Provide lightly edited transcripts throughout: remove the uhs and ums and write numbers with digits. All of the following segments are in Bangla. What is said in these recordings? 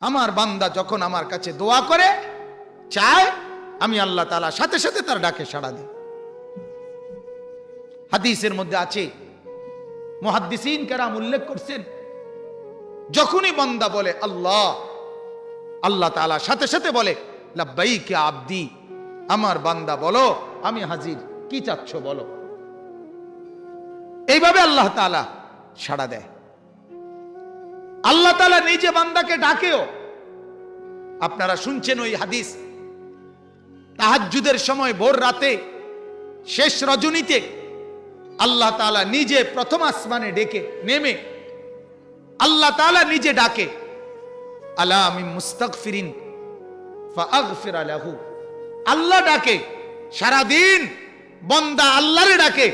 আমার বান্দা যখন আমার কাছে দোয়া করে চায়, আমি আল্লাহ তাআলা সাথে সাথে তার ডাকে সাড়া দিই। হাদিসের মধ্যে আছে, মুহাদ্দিসিন কেরাম উল্লেখ করছেন, যখনই বান্দা বলে আল্লাহ, আল্লাহ তাআলা সাথে সাথে বলে লাব্বাইক ইয়া আবদি, আমার বান্দা বলো আমি হাজির, কি চাচ্ছ বলো। এইভাবে আল্লাহ তাআলা সাড়া দেয়। আল্লাহ তাআলা নিজে বান্দাকে ডাকেও। আপনারা শুনছেন ওই হাদিস, তাহাজ্জুদের সময় ভোর রাতে শেষ রজনীতে আল্লাহ তাআলা নিজে প্রথম আসমানে ডেকে নেমে আল্লাহ তাআলা নিজে ডাকে, আলা মিন মুস্তাগফিরিন ফাআগফির লাহু। আল্লাহ ডাকে সারাদিন, বান্দা আল্লাহরে ডাকে।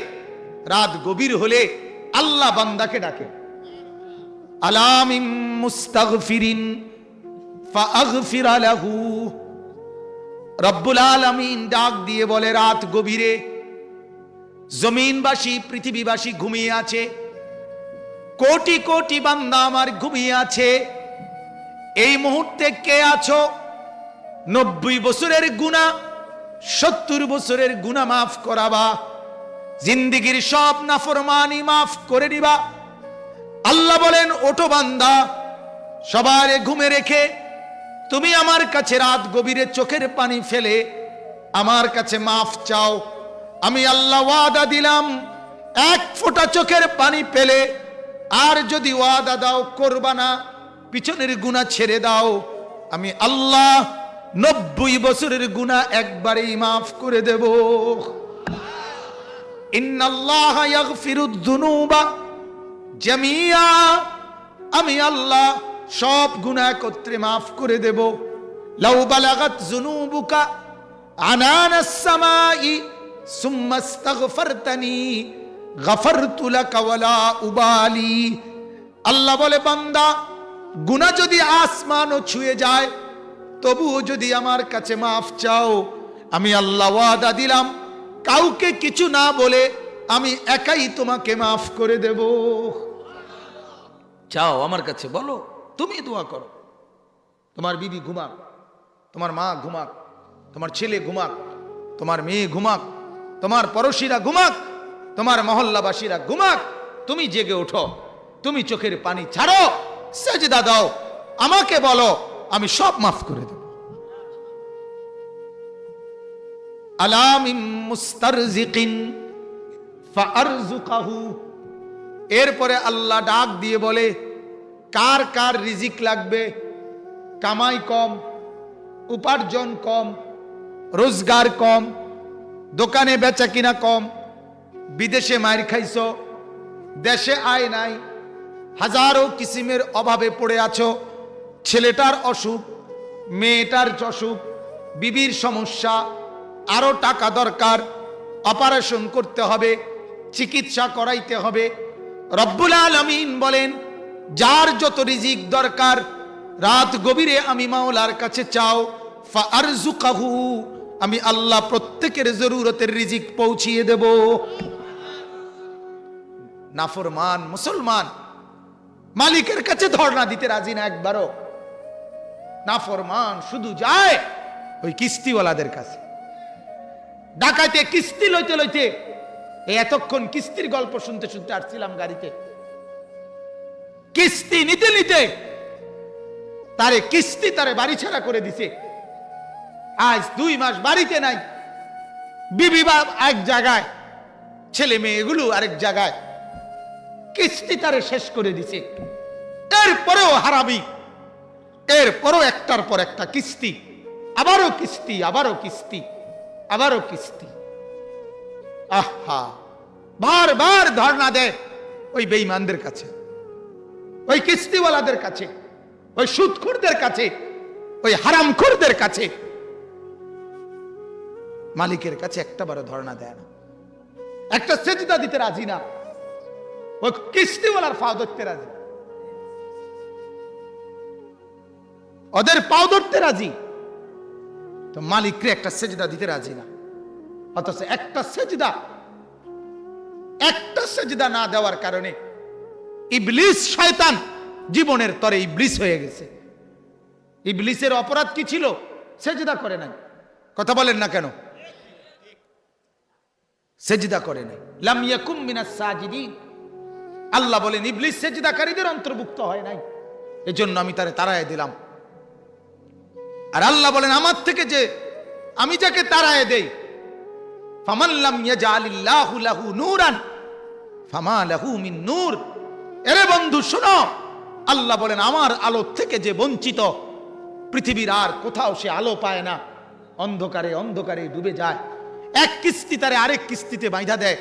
রাত গভীর হলে আল্লাহ বান্দাকে ডাকে, আলা মিন মুস্তাগফিরিন ফাআগফির লাহু। রব্বুল আলামিন ডাক দিয়ে বলে, রাত গভীরে জমিনবাসী পৃথিবীবাসী ঘুমিয়ে আছে, কোটি কোটি বান্দা আমার ঘুমিয়ে আছে। এই মুহূর্তে কে আছো 90 বছরের গুনাহ 70 বছরের গুনাহ মাফ করাবা, জিন্দেগীর সব নাফরমানি মাফ করে দিবা। আল্লাহ বলেন, ওঠো বান্দা, সবার ঘুমে রেখে তুমি আমার কাছে রাত গভীরে চোখের পানি ফেলে আমার কাছে মাফ চাও। আমি আল্লাহ ওয়াদা দিলাম, এক ফোঁটা চোখের পানি পেলে আর যদি ওয়াদা দাও করবা না, পিছনের গুনাহ ছেড়ে দাও, আমি আল্লাহ 90 বছরের গুনাহ একবারেই মাফ করে দেব। ইন্নাল্লাহা ইয়াগফিরুদ যুনুবা জামিয়া, আমি আল্লাহ সব গুনাহ একত্রে মাফ করে দেব। লাউ বালাগাত যুনুবুকা আনানাস সামাই সুম্মা ইস্তাগফারতানি গফারতু লাকা ওয়ালা উবালি। আল্লাহ বলে, বান্দা গুনাহ যদি আসমানও ছুঁয়ে যায় তবুও যদি আমার কাছে মাফ চাও, আমি আল্লাহ ওয়াদা দিলাম কাউকে কিছু না বলে আমি একাই তোমাকে মাফ করে দেব। চাও আমার কাছে বলো, তুমি দোয়া করো। তোমার বিবি ঘুমাক, তোমার মা ঘুমাক, তোমার ছেলে ঘুমাক, তোমার মেয়ে ঘুমাক, তোমার পড়োশীরা ঘুমাক, তোমার মহল্লাবাসীরা ঘুমাক, তুমি জেগে ওঠো, তুমি চোখের পানি ছাড়ো, সেজদা দাও, আমাকে বলো, আমি সব মাফ করে দেব। আলা মিন মুস্তারজিকিন ফাআরযুকাহু। এরপরে আল্লাহ ডাক দিয়ে বলে, কার কার রিজিক লাগবে, কামাই কম, উপার্জন কম, রোজগার কম, দোকানে বেচা কিনা কম, বিদেশে মার খাইছো, দেশে আয় নাই, হাজারো কিসিমের অভাবে পড়ে আছো, ছেলেটার অসুখ, মেয়েটার অসুখ, বিবির সমস্যা, আরো টাকা দরকার, অপারেশন করতে হবে, চিকিৎসা করাইতে হবে। রব্বুল আলামিন বলেন, যার যত রিজিক দরকার রাত গভীরে আমি মাওলার কাছে চাও, ফাআরযুকাহু, আমি আল্লাহ প্রত্যেকের জরুরতের রিজিক পৌঁছিয়ে দেব। নাফরমান মুসলমান মালিকের কাছে ধর্ণা দিতে রাজি না একবারও। নাফরমান শুধু যায় ওই কিস্তিওয়ালাদের কাছে। ঢাকাতে কিস্তি লইতে লইতে এতক্ষণ কিস্তির গল্প শুনতে শুনতে আসছিলাম গাড়িতে, কিস্তি নিতে নিতে তারে কিস্তি তারে বাড়ি ছাড়া করে দিছে। আজ 2 মাস বাড়িতে নাই, বিবি এক জায়গায়, ছেলে মেয়েগুলো আরেক জায়গায়, কিস্তি তারে শেষ করে দিছে। এরপরেও হারাবি, এরপরও একটার পর একটা কিস্তি, আবারও কিস্তি, আবারও কিস্তি, আবারও কিস্তি। আহা, বারবার ধর্ণা দেয় ওই বেঈমানদের কাছে, ওই কিস্তিওয়ালাদের কাছে, ওই সুদখোরদের কাছে, ওই হারামখোরদের কাছে। মালিকের কাছে একটাবারও ধর্ণা দেয় না, একটা সেজদা দিতে রাজি না, ওই কিস্তিওয়ালার পা ধরতে রাজি, ওদের পাও ধরতে রাজি, তো মালিককে একটা সেজদা দিতে রাজি না। অথচ একটা সেজদা না দেওয়ার কারণে ইবলিস শয়তান জীবনের তরে ইবলিস হয়ে গেছে। ইবলিসের অপরাধ কি ছিল? সেজদা করে নাই। কথা বলেন না কেন? সেজদা করে নাই। লাম ইয়াকুম মিনাস সাজিদিন। আল্লাহ বলেন ইবলিস সেজদাকারীদের অন্তর্ভুক্ত হয় নাই, এজন্য আমি তারে তাড়ায় দিলাম। আর আল্লাহ বলেন আমার থেকে যে আমি যাকে তাড়ায় দেই, ফামান লাম ইয়াজআলিল্লাহু লাহু নূরান ফামা লাহু মিন নূর। এরে বন্ধু শোনো, আল্লাহ বলেন আমার আলো থেকে যে বঞ্চিত, পৃথিবীর আর কোথাও সে আলো পায় না, অন্ধকারে অন্ধকারে ডুবে যায়। এক কিস্তি তারে আরেক কিস্তিতে বাইধা দেয়,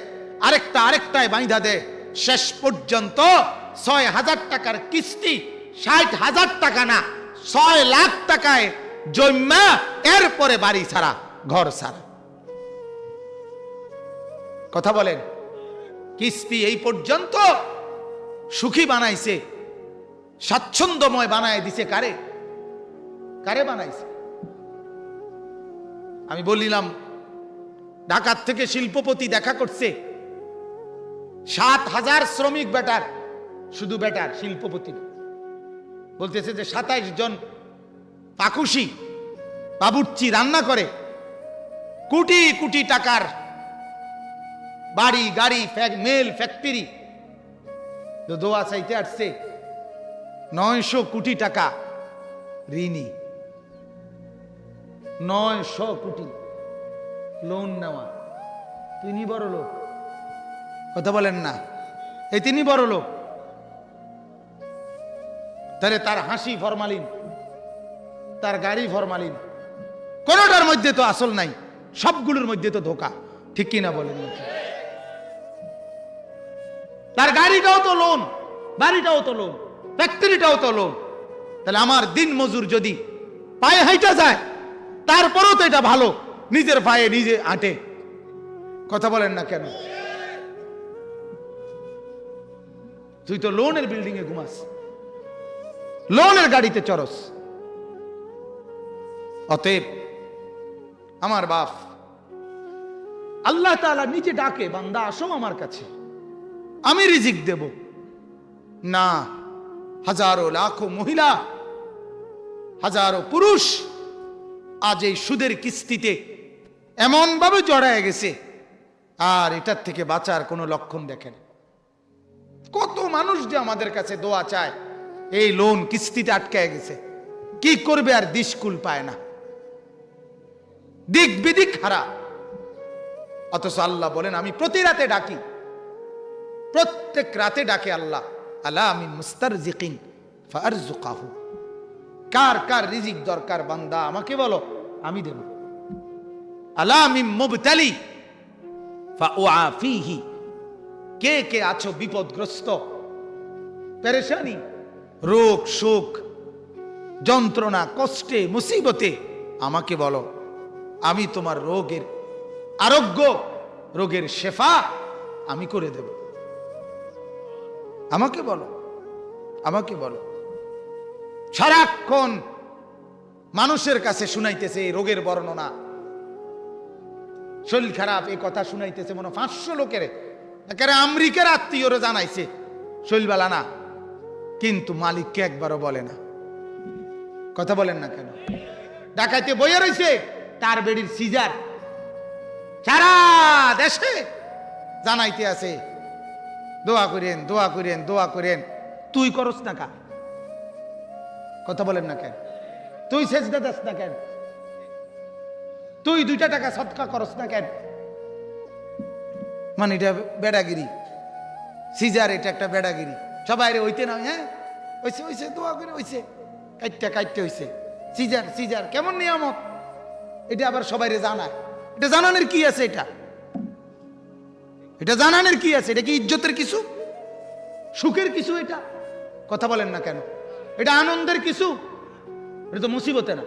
আরেকটা আরেকটায় বাইধা দেয়, শেষ পর্যন্ত ৬,০০০ টাকার কিস্তি ৬০,০০০ টাকা না ৬ লাখ টাকায় জন্মা, এরপরে বাড়ি ছাড়া, ঘর ছাড়া। কথা বলেন, কিস্তি এই পর্যন্ত সুখী বানাইছে, স্বাচ্ছন্দ্যময় বানায় দিছে কারে? কারে বানাইছে? আমি বলিলাম ঢাকার থেকে শিল্পপতি দেখা করছে, ৭,০০০ শ্রমিক বেটার, শুধু বেটার, শিল্পপতি বলতেছে যে ২৭ জন পাকুশি বাবুর্চি রান্না করে, কোটি কোটি টাকার বাড়ি গাড়ি মেল ফ্যাক্টরি, দোয়া চাইতে আসছে ৯০০ কোটি টাকা ঋণী, ৯০০ কোটি লোন নেওয়া। তিনি বড় লোক। কথা বলেন না, এই তিনি বড় লোক। তাহলে তার হাসি ফরমালিন, তার গাড়ি ফরমালিন, কোনটার মধ্যে তো আসল নাই, সবগুলোর মধ্যে তো ধোকা। ঠিক কিনা বলেন? তার গাড়িটাও তো লোন, বাড়িটাও তো লোন, ফ্যাক্টরিটাও তো লোন। তাহলে আমার দিন মজুর যদি পায়ে হাইটা যায়, তারপরও তো এটা ভালো, নিজের পায়ে নিজে হাঁটে। কথা বলেন না কেন? তুই তো লোনের বিল্ডিং এ ঘুমাস, লোনের গাড়িতে চড়স। অতএব আমার বাপ আল্লাহ তাআলা নিজে ডাকে, বান্দা আসো আমার কাছে, আমি রিজিক দেব না। হাজারো লাখো মহিলা, হাজারো পুরুষ আজ এই সুদের কিস্তিতে এমন ভাবে জড়ায় গেছে, আর এটার থেকে বাঁচার কোনো লক্ষণ দেখেন। কত মানুষ যে আমাদের কাছে দোয়া চায়, এই লোন কিস্তিতে আটকায় গেছে, কি করবে আর দিশকুল পায় না, দিক বিদিক হারা। অথচ আল্লাহ বলেন আমি প্রতি রাতে ডাকি, প্রত্যেক রাতে ডাকে আল্লাহ, আলা আমি মুস্তারজিকিন ফারজুকাহু। কার কার রিজিক দরকার বান্দা আমাকে বলো, আমি দেব। আলা আমি মুবতালি ফাউআফিহি। কে কে আছো বিপদগ্রস্ত, পেরেশানি, রোগ শোক, যন্ত্রণা, কষ্টে, মুসিবতে, আমাকে বলো, আমি তোমার রোগের আরোগ্য, রোগের শেফা আমি করে দেব। আমাকে বলো, আমাকে বলো। সারাক্ষণ মানুষের কাছে শুনাইতেছে এই রোগের বর্ণনা, শরীর খারাপ এই কথা শুনাইতেছে, মনে ৫০০ লোকের, একেবারে আমেরিকার আত্মীয়রা জানাইছে শৈলবালা না, কিন্তু মালিককে একবারও বলে না। কথা বলেন না কেন? ডাকাইতে বইয়া রয়েছে তার বেডির সিজার, সারা দেশে জানাইতে আছে দোয়া করেন, দোয়া করেন, দোয়া করেন। তুই করস না কা? কথা বলেন না কেন? তুই সেজদা দাস না কেন? তুই ২টা টাকা সদকা করস না কেন? মানে এটা বেড়াগিরি, সিজার এটা একটা বেড়াগিরি। সবাই রে হইতে না, হ্যাঁ হইছে হইছে, দোয়া করে হইছে, কাইটটা কাইটতে হইছে, সিজার সিজার কেমন নিয়ামত, এটা আবার সবাই রে জানায়। এটা জানানোর কি আছে? এটা জানানোর কি আছে? এটা কি ইজ্জতের কিছু, সুখের কিছু? এটা কথা বলেন না কেন? এটা আনন্দের কিছু? এটা তো মুসিবতে না।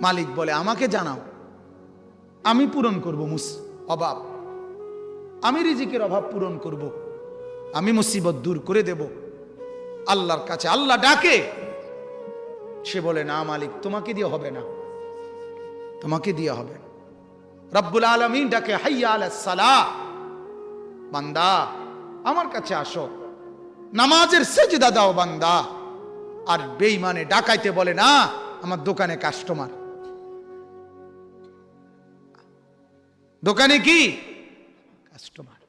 মালিক বলে আমাকে জানাও, আমি পূরণ করব অভাব, আমি রিজিকের অভাব পূরণ করব, আমি মুসিবত দূর করে দেব। আল্লাহর কাছে আল্লাহ ডাকে, সে বলে না মালিক তোমাকে দিয়ে হবে না, তোমাকে দিয়ে হবে। রব্বুল আলামিন ডাকে হাইয়া আলাস সালাহ, বান্দা আমার কাছে আসো, নামাজের সেজদা দাও বান্দা, আর বেঈমানে ডাকাইতে বলে না আমার দোকানে কাস্টমার, দোকানে কি কাস্টমার।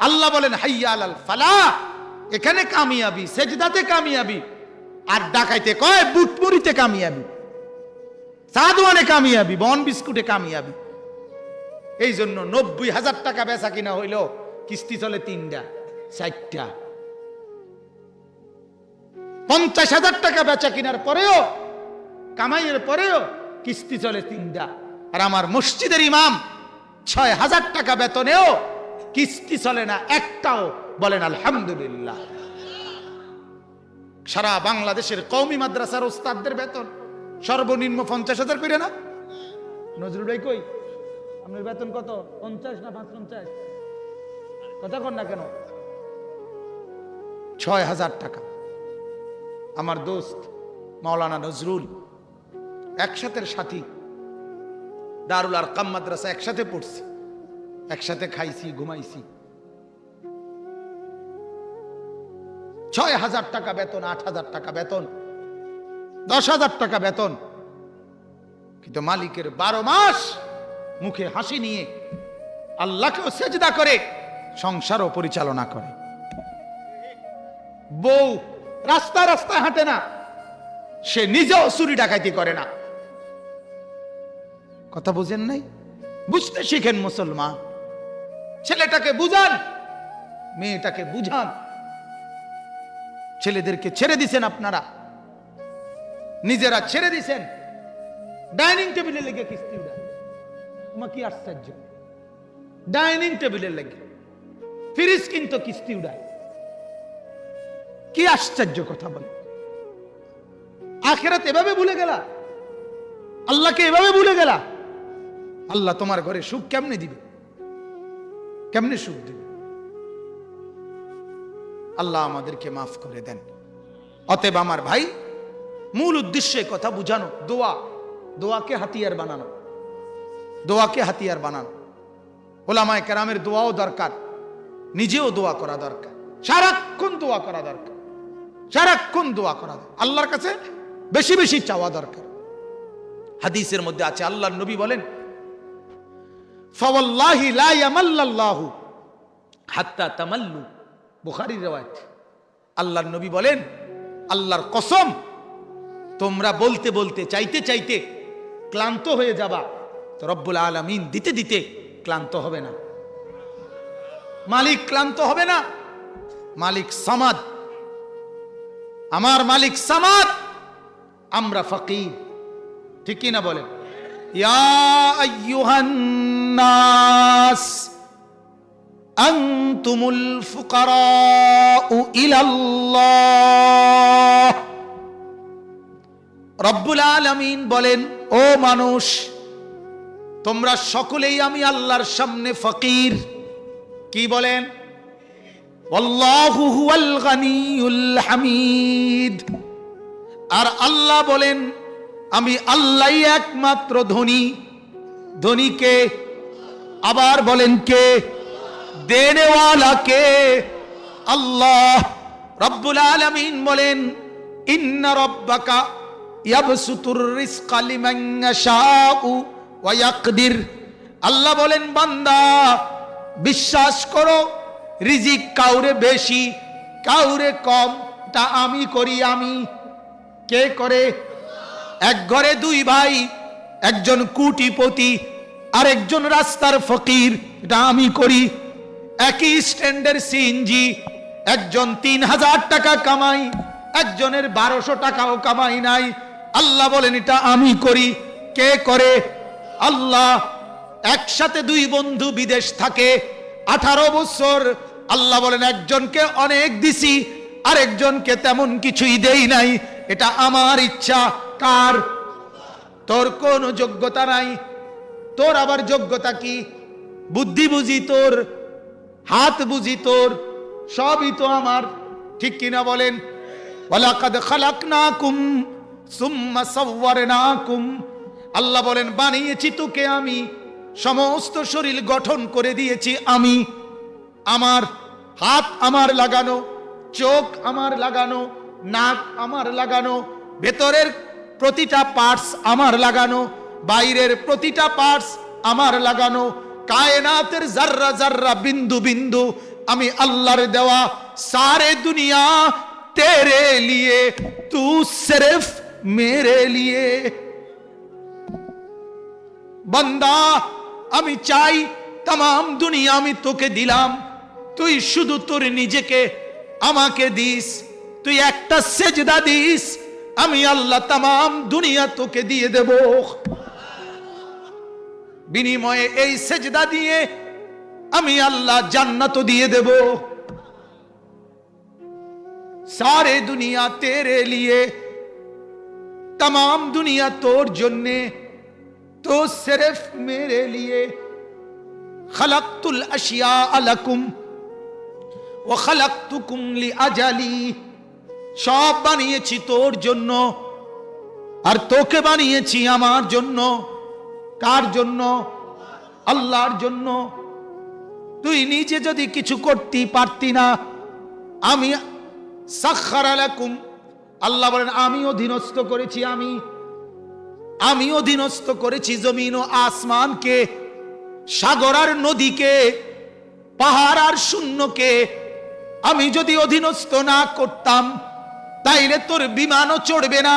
আল্লাহ বলেন হাইয়া আলাল ফালাহ, এখানে কামিয়াবি, সেজদাতে কামিয়াবি। আর ডাকাইতে কয় বুটমুড়িতে কামিয়াবি, সাদওয়ানে কামিয়াবি, বন বিস্কুটে কামিয়াবি। এই জন্য 90,000 টাকা বেচা কিনা হইল, কিস্তি চলে 3টা 4টা। 50,000 টাকা বেচা কিনার পরেও, কামাইয়ের পরেও কিস্তি চলে 3টা। আর আমার মসজিদের ইমাম 6,000 টাকা বেতনেও কিস্তি চলে না একটাও। বলেন আলহামদুলিল্লাহ। সারা বাংলাদেশের কওমি মাদ্রাসার ওস্তাদদের বেতন সর্বনিম্ন 50,000 করে না? নজরুল ভাই কই, আপনার বেতন কত? 50 না 55? কথা কন না কেন? 6,000 টাকা। আমার দোস্ত মাওলানা নজরুল একসাথে সাথী, দারুল আরকাম মাদ্রাসা একসাথে পড়ছি, একসাথে খাইছি, ঘুমাইছি। 6,000 টাকা বেতন, 8,000 টাকা বেতন, 10,000 টাকা বেতন। কিন্তু মালিকের 12 মাস মুখে হাসি নিয়ে আল্লাহকেও সেজদা করে সংসারও পরিচালনা করে। বউ রাস্তায় রাস্তায় হাঁটে না, সে নিজেও চুরি ডাকাতি করে না। কথা বুঝেন নাই? বুঝতে শিখেন মুসলমান। ছেলেটাকে বুঝান, মেয়েটাকে বুঝান। ছেলেদেরকে ছেড়ে দিছেন আপনারা, নিজেরা ছেড়ে দিছেন। ডাইনিং টেবিলে লেগে কিস্তি উড়ায়। তোমার কি আশ্চর্য! ডাইনিং টেবিলে লেগে ফ্রিজ কিনতো কিস্তি উড়ায়। কি আশ্চর্য কথা বলে! আখিরাত এভাবে ভুলে গেলা, আল্লাহকে এভাবে ভুলে গেলা। আল্লাহ তোমার ঘরে সুখ কেমনে দিবে? কেমনে সুখ দিবে? আল্লাহ আমাদেরকে মাফ করে দেন। অতএব আমার ভাই, মূল উদ্দেশ্যে কথা বুঝানো, দোয়া, দোয়াকে হাতিয়ার বানানো, দোয়াকে হাতিয়ার বানানো। ওলামায়ে কেরামের দোয়াও দরকার, নিজেও দোয়া করা দরকার, সারাক্ষণ দোয়া করা দরকার, সারাক্ষণ দোয়া করা দরকার, আল্লাহর কাছে বেশি বেশি চাওয়া দরকার। হাদিসের মধ্যে আছে, আল্লাহর নবী বলেন, ফাওয়াল্লাহি লা ইয়ামাল্লাল্লাহু হাত্তা তামাল্লু। বুখারীর riwayat। আল্লাহর নবী বলেন, আল্লাহর কসম, তোমরা বলতে বলতে, চাইতে চাইতে ক্লান্ত হয়ে যাবা, তো রব্বুল আলামিন দিতে দিতে ক্লান্ত হবে না। মালিক ক্লান্ত হবে না। মালিক সামাদ, আমার মালিক সামাদ, আমরা ফকির। ঠিক কি না বলেন? ইয়া আইয়ুহান নাস আনতুমুল ফুকারাউ ইলাল্লাহ। রব্বুল আলামিন বলেন, ও মানুষ, তোমরা সকলেই আমি আল্লাহর সামনে ফকির। কি বলেন? ওয়াল্লাহু হুয়াল গানিয়ুল হামিদ। আর আল্লাহ বলেন, আমি আল্লাহই একমাত্র ধনী। ধনী কে? আবার বলেন কে? দেনেওয়ালা কে? আল্লাহ। রব্বুল আলামিন বলেন, ইন্না রাব্বাকা ইয়াবসুতুর রিজকা লিমান ইয়াশাউ ওয়া ইয়াকদির। আল্লাহ বলেন, বান্দা বিশ্বাস করো, রিজিক কাউরে বেশি কাউরে কম তা আমি করি। আমি। কে করে? এক ঘরে দুই ভাই, একজন কোটিপতি আর একজন রাস্তার ফকির, এটা আমি করি। একই স্ট্যান্ডের সিএনজি, একজন 3,000 টাকা কামাই, একজনের 1200 টাকাও কামাই নাই। আল্লাহ বলেন, এটা আমি করি। কে করে? আল্লাহ। একসাথে দুই বন্ধু বিদেশ থাকে 18 বছর, আল্লাহ বলেন, একজনকে অনেক দিছি আর একজনকে তেমন কিছুই দেই নাই, এটা আমার ইচ্ছা। কার? তোর কোনো যোগ্যতা নাই। তোর আবার যোগ্যতা কি? বুদ্ধি বুঝি তোর, হাত বুঝি তোর, সবই তো আমার। ঠিক কিনা বলেন? ওয়ালাকাদ খালাকনাকুম সুম্মা সাওয়ারনাকুম। আল্লাহ বলেন, বানিয়েছি তোকে আমি, সমস্ত শরীর গঠন করে দিয়েছি আমি। আমার হাত আমার লাগানো, চোখ আমার লাগানো, নাক আমার লাগানো, ভেতরের প্রতিটা পার্টস আমার লাগানো, বাইরের প্রতিটা পার্টস আমার লাগানো, কায়নাতের জাররা জাররা বিন্দু বিন্দু আমি আল্লাহর দেওয়া। সারে দুনিয়া তেরে লিয়ে তু সির্ফ মেরে লিয়ে। বান্দা আমি চাই তাম দুনিয়া আমি তোকে দিলাম, তুই শুধু তোর নিজেকে আমাকে দিস। তুই একটা সেজদা দিস, আমি আল্লাহ তাম দুনিয়া তোকে দিয়ে দেব। বিনিময়ে এই সেজদা দিয়ে আমি আল্লাহ জান্নাত দিয়ে দেব। सारे दुनिया तेरे लिए, तमाम दुनिया तोर जन्ने, तो सिर्फ मेरे लिए। खलक़तुल अशिया लकुम व खलक़तुकुम लिअजली। সব বানিয়েছি তোর জন্য আর তোকে বানিয়েছি আমার জন্য। কার জন্য? আল্লাহর জন্য। তুই নিজে যদি কিছু করতে পারতি না, আমি সাখখারা লাকুম, আল্লাহ বলেন আমি অধীনস্থ করেছি, আমি অধীনস্থ করেছি জমিন ও আসমানকে, সাগর আর নদীকে, পাহাড় আর শূন্যকে। আমি যদি অধীনস্থ না করতাম তাইলে তোর বিমানও চড়বে না,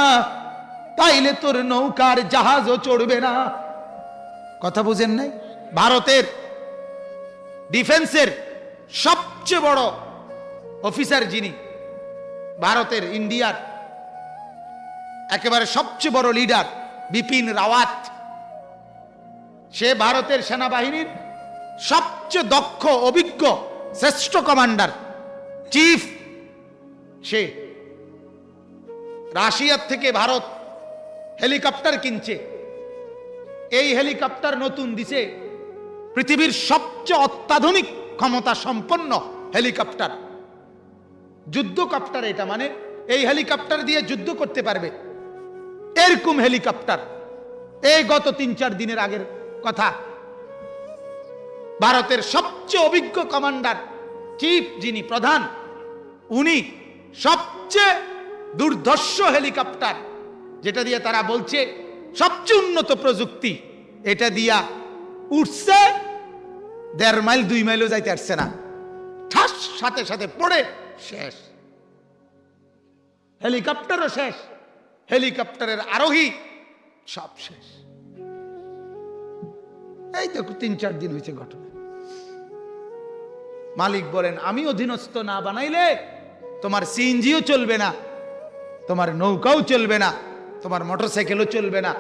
তাইলে তোর নৌকার জাহাজও চড়বে না। কথা বুঝেন নাই? ভারতের ডিফেন্সের সবচেয়ে বড় অফিসার যিনি, ভারতের ইন্ডিয়ার একেবারে সবচেয়ে বড় লিডার বিপিন রাওয়াত, সে ভারতের সেনাবাহিনীর সবচেয়ে দক্ষ, অভিজ্ঞ, শ্রেষ্ঠ কমান্ডার, চিফ। সে রাশিয়ার থেকে ভারত হেলিকপ্টার কিনছে। এই হেলিকপ্টার নতুন দিছে, পৃথিবীর সবচেয়ে অত্যাধুনিক ক্ষমতা সম্পন্ন হেলিকপ্টার, যুদ্ধকপ্টার। এটা মানে এই হেলিকপ্টার দিয়ে যুদ্ধ করতে পারবে, এরকম হেলিকপ্টার। এই গত 3-4 দিনের আগের কথা। ভারতের সবচেয়ে অভিজ্ঞ কমান্ডার, চিফ যিনি প্রধান, উনি সবচেয়ে দুর্ধর্ষ হেলিকপ্টার, যেটা দিয়ে তারা বলছে সবচেয়ে উন্নত প্রযুক্তি, এটা দিয়া উঠছে 1.5 মাইল 2 মাইলও যাইতে পারছে না, ঠাস সাথে সাথে পড়ে শেষ। হেলিকপ্টারও শেষ, হেলিকপ্টারের আরোহী সব শেষ। এই তো 3-4 দিন হয়েছে ঘটনা। মালিক বলেন আমি অধীনস্থ না বানাইলে তোমার সিএনজিও চলবে না, তোমার নৌকাও চলবে না, তোমার মোটরসাইকেলও চলবে না।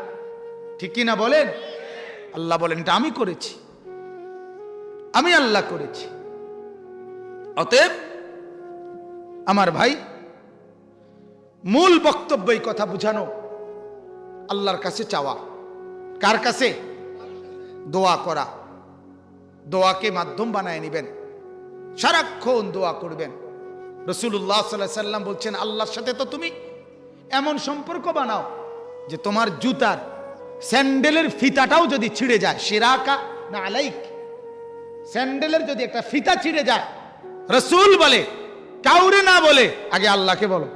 ঠিক কি না বলেন? আল্লাহ বলেন এটা আমি করেছি, আমি আল্লাহ করেছি। অতএব আমার ভাই, মূল বক্তব্য এই কথা বুঝানো, আল্লাহর কাছে চাওয়া। কার কাছে? দোয়া করা। দোয়াকে মাধ্যম বানায় নিবেন, সারাক্ষণ দোয়া করবেন। রাসূলুল্লাহ সাল্লাল্লাহু আলাইহি সাল্লাম বলছেন আল্লাহর সাথে তো তুমি এমন সম্পর্ক বানাও যে তোমার জুতার স্যান্ডেলের ফিতাটাও যদি ছিঁড়ে যায়, শিরাকা না আলাইক, স্যান্ডেলের যদি একটা ফিতা ছিঁড়ে যায়, রাসূল বলে কাউরে না বলে আগে আল্লাহকে বলো,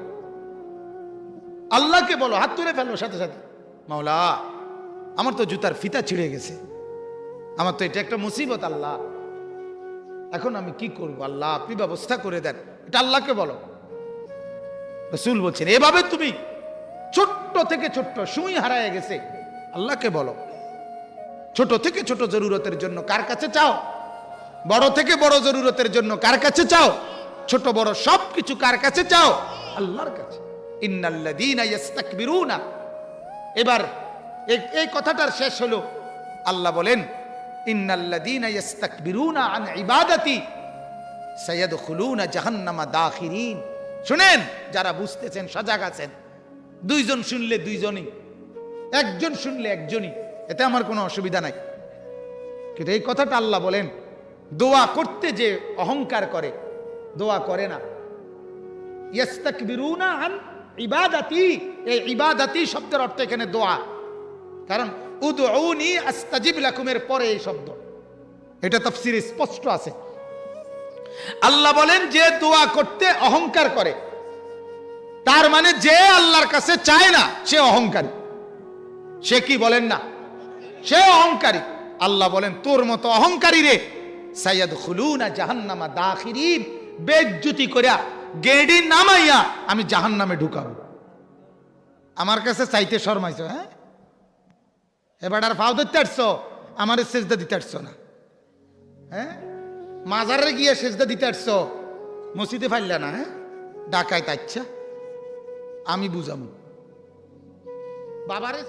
আল্লাহকে বলো, হাত তুলে ফেলো সাথে সাথে, মাওলা আমার তো জুতার ফিতা ছিঁড়ে গেছে, আমার তো এটা একটা মুসিবত, আল্লাহ এখন আমি কি করব, আল্লাহ আপনি ব্যবস্থা করে দেন। এটা আল্লাহকে বলো। রাসূল বলছেন এভাবে তুমি ছোট্ট থেকে ছোট্ট সুই হারায় গেছে, আল্লাহকে বলো। ছোট থেকে ছোট জরুরতের জন্য কার কাছে চাও? বড় থেকে বড় জরুরতের জন্য কার কাছে চাও? ছোট বড় সবকিছু কার কাছে চাও? আল্লাহর কাছে। ইন্নাল্লাযীনা ইস্তাকবিরুনা, এবার এই কথাটার শেষ হলো, আল্লাহ বলেন ইন্নাল্লাযীনা ইস্তাকবিরুনা আন ইবাদাতি সায়াদখুলুনা জাহান্নামা দাখিরিন। শুনেন, যারা বুঝতেছেন, সজাগ আছেন, 2 জন শুনলে 2 জনই, 1 জন শুনলে 1 জনই, এতে আমার কোনো অসুবিধা নাই। কিন্তু এই কথাটা আল্লাহ বলেন, দোয়া করতে যে অহংকার করে, দোয়া করে না। ইস্তাকবিরুনা আন ইবাদাতি, এই ইবাদাতি শব্দের অর্থ এখানে দোয়া। কারণ উদউনি আস্তাজিব লাকুমের পরে এই শব্দ, এটা তাফসীরে স্পষ্ট আছে। আল্লাহ বলেন যে দোয়া করতে অহংকার করে, তার মানে যে আল্লাহর কাছে চায় না সে অহংকারী। সে কি বলেন না, সে অহংকারী। আল্লাহ বলেন তোর মতো অহংকারী রে সাইয়াদখুলুনা জাহান্নামা দাখিরিন, বেজ্জতি কইরা গেডি নামাইয়া আমি জাহান্নামে ঢুকাবো। আমার কাছে চাইতে শরমাইছো? হ্যাঁ, এবার আর ফাও দিতে আসছো, আমার সেজদা দিতে আসছো না। হ্যাঁ, মাজারে গিয়ে সেজদা দিতে আসছো, মসজিদে ফাইলা না। হ্যাঁ, ডাকায় তাচ্ছা আমি বুঝামু বাবারে।